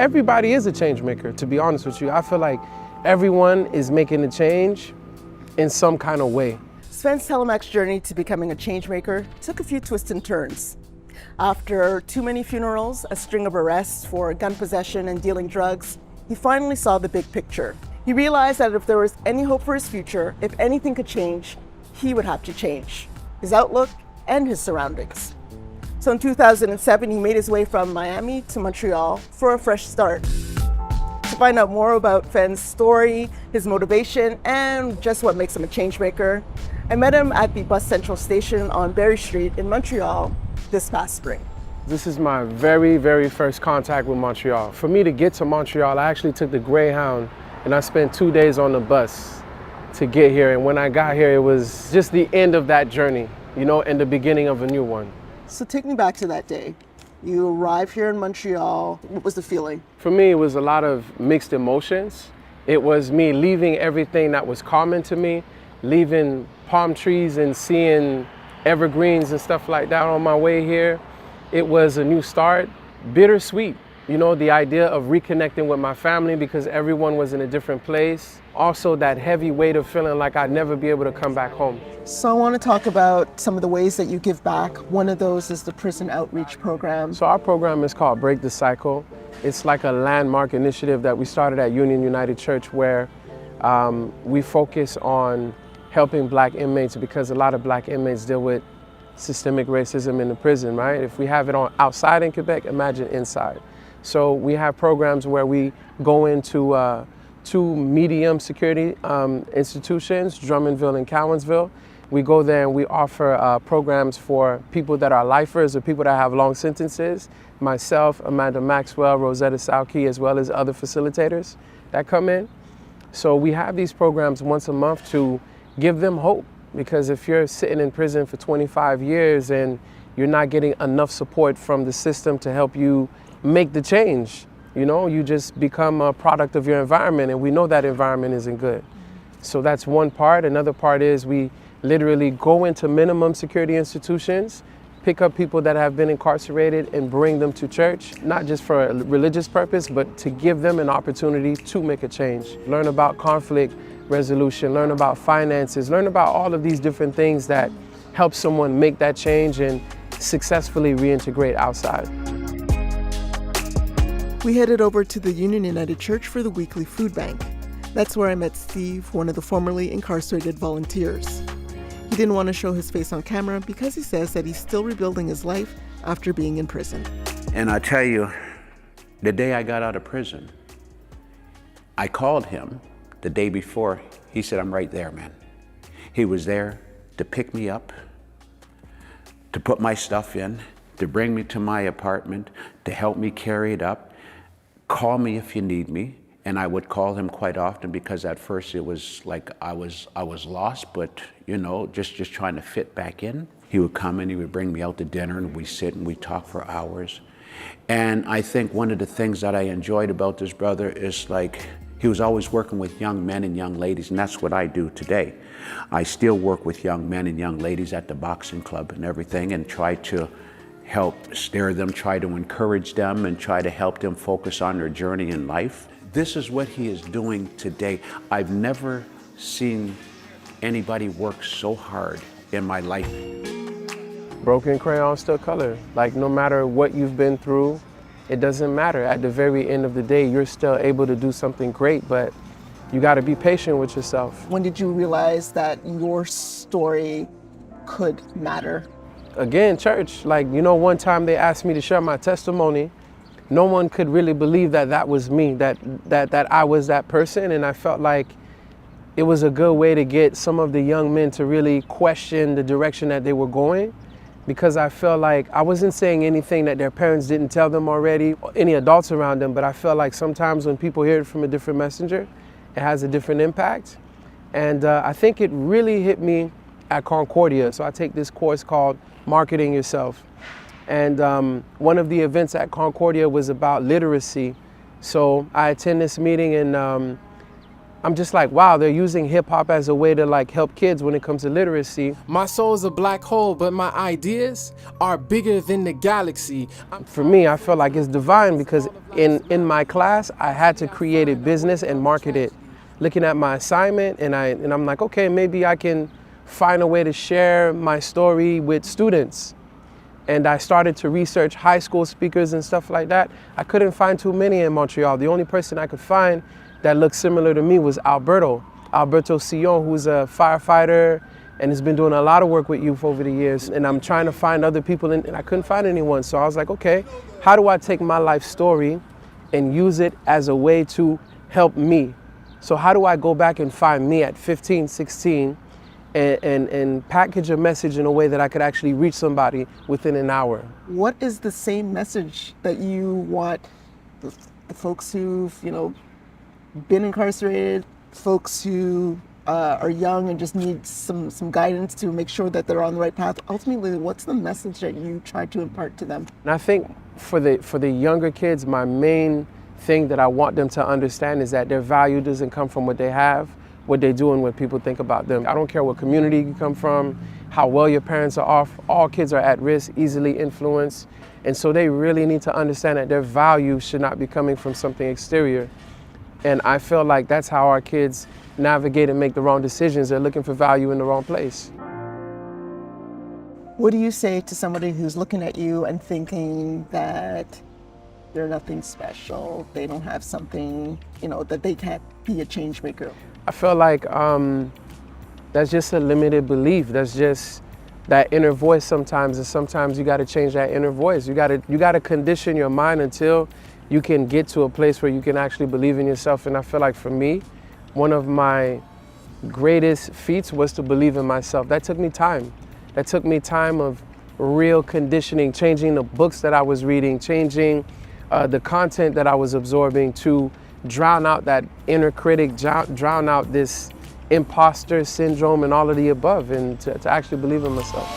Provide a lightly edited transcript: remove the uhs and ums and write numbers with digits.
everybody is a change maker, to be honest with you. I feel like everyone is making a change in some kind of way. Svens Télémaque's journey to becoming a change maker took a few twists and turns. After too many funerals, a string of arrests for gun possession and dealing drugs, he finally saw the big picture. He realized that if there was any hope for his future, if anything could change, he would have to change his outlook and his surroundings. So in 2007, he made his way from Miami to Montreal for a fresh start. To find out more about Fen's story, his motivation, and just what makes him a change maker, I met him at the Bus Central station on Berry Street in Montreal this past spring. This is my very, very first contact with Montreal. For me to get to Montreal, I actually took the Greyhound and I spent 2 days on the bus to get here. And when I got here, it was just the end of that journey, you know, and the beginning of a new one. So take me back to that day. You arrived here in Montreal. What was the feeling? For me, it was a lot of mixed emotions. It was me leaving everything that was common to me, leaving palm trees and seeing evergreens and stuff like that on my way here. It was a new start, bittersweet. You know, the idea of reconnecting with my family because everyone was in a different place. Also that heavy weight of feeling like I'd never be able to come back home. So I want to talk about some of the ways that you give back. One of those is the prison outreach program. So our program is called Break the Cycle. It's like a landmark initiative that we started at Union United Church where we focus on helping Black inmates because a lot of Black inmates deal with systemic racism in the prison, right? If we have it on outside in Quebec, imagine inside. So we have programs where we go into 2 medium security institutions, Drummondville and Cowansville. We go there and we offer programs for people that are lifers or people that have long sentences. Myself, Amanda Maxwell, Rosetta Salkey, as well as other facilitators that come in. So we have these programs once a month to give them hope. Because if you're sitting in prison for 25 years and you're not getting enough support from the system to help you make the change, you know, you just become a product of your environment, and we know that environment isn't good. So that's one part. Another part is we literally go into minimum security institutions, pick up people that have been incarcerated and bring them to church, not just for a religious purpose, but to give them an opportunity to make a change. Learn about conflict resolution, learn about finances, learn about all of these different things that help someone make that change and successfully reintegrate outside. We headed over to the Union United Church for the weekly food bank. That's where I met Steve, one of the formerly incarcerated volunteers. He didn't want to show his face on camera because he says that he's still rebuilding his life after being in prison. And I tell you, the day I got out of prison, I called him the day before. He said, "I'm right there, man." He was there to pick me up, to put my stuff in, to bring me to my apartment, to help me carry it up. Call me if you need me. And I would call him quite often because at first it was like I was lost, but you know, just trying to fit back in. He would come and he would bring me out to dinner and we sit and we talk for hours. And I think one of the things that I enjoyed about this brother is like, he was always working with young men and young ladies, and that's what I do today. I still work with young men and young ladies at the boxing club and everything and try to help steer them, try to encourage them, and try to help them focus on their journey in life. This is what he is doing today. I've never seen anybody work so hard in my life. Broken crayons still color. Like no matter what you've been through, it doesn't matter. At the very end of the day, you're still able to do something great, but you got to be patient with yourself. When did you realize that your story could matter? Again, church. Like, you know, one time they asked me to share my testimony. No one could really believe that that was me, that I was that person. And I felt like it was a good way to get some of the young men to really question the direction that they were going. Because I felt like I wasn't saying anything that their parents didn't tell them already, or any adults around them, but I felt like sometimes when people hear it from a different messenger, it has a different impact. And I think it really hit me at Concordia. So I take this course called Marketing Yourself. And one of the events at Concordia was about literacy. So I attend this meeting and I'm just like, wow, they're using hip hop as a way to like help kids when it comes to literacy. My soul's a black hole, but my ideas are bigger than the galaxy. For me, I feel like it's divine because in my class, I had to create a business and market it. Looking at my assignment, and I'm like, okay, maybe I can find a way to share my story with students. And I started to research high school speakers and stuff like that. I couldn't find too many in Montreal. The only person I could find that looked similar to me was Alberto Sillon, who's a firefighter and has been doing a lot of work with youth over the years. And I'm trying to find other people, and I couldn't find anyone. So I was like, okay, how do I take my life story and use it as a way to help me? So how do I go back and find me at 15, 16 and package a message in a way that I could actually reach somebody within an hour? What is the same message that you want the folks who've, been incarcerated, folks who are young and just need some guidance to make sure that they're on the right path? Ultimately, what's the message that you try to impart to them? And I think for the younger kids, my main thing that I want them to understand is that their value doesn't come from what they have, what they do, and what people think about them. I don't care what community you come from, how well your parents are off. All kids are at risk, easily influenced. And so they really need to understand that their value should not be coming from something exterior. And I feel like that's how our kids navigate and make the wrong decisions. They're looking for value in the wrong place. What do you say to somebody who's looking at you and thinking that they're nothing special, they don't have something, that they can't be a change maker? I feel like that's just a limited belief. That's just that inner voice sometimes, and sometimes you got to change that inner voice. You got to condition your mind until you can get to a place where you can actually believe in yourself. And I feel like for me, one of my greatest feats was to believe in myself. That took me time. That took me time of real conditioning, changing the books that I was reading, changing the content that I was absorbing to drown out that inner critic, drown out this imposter syndrome and all of the above, and to actually believe in myself.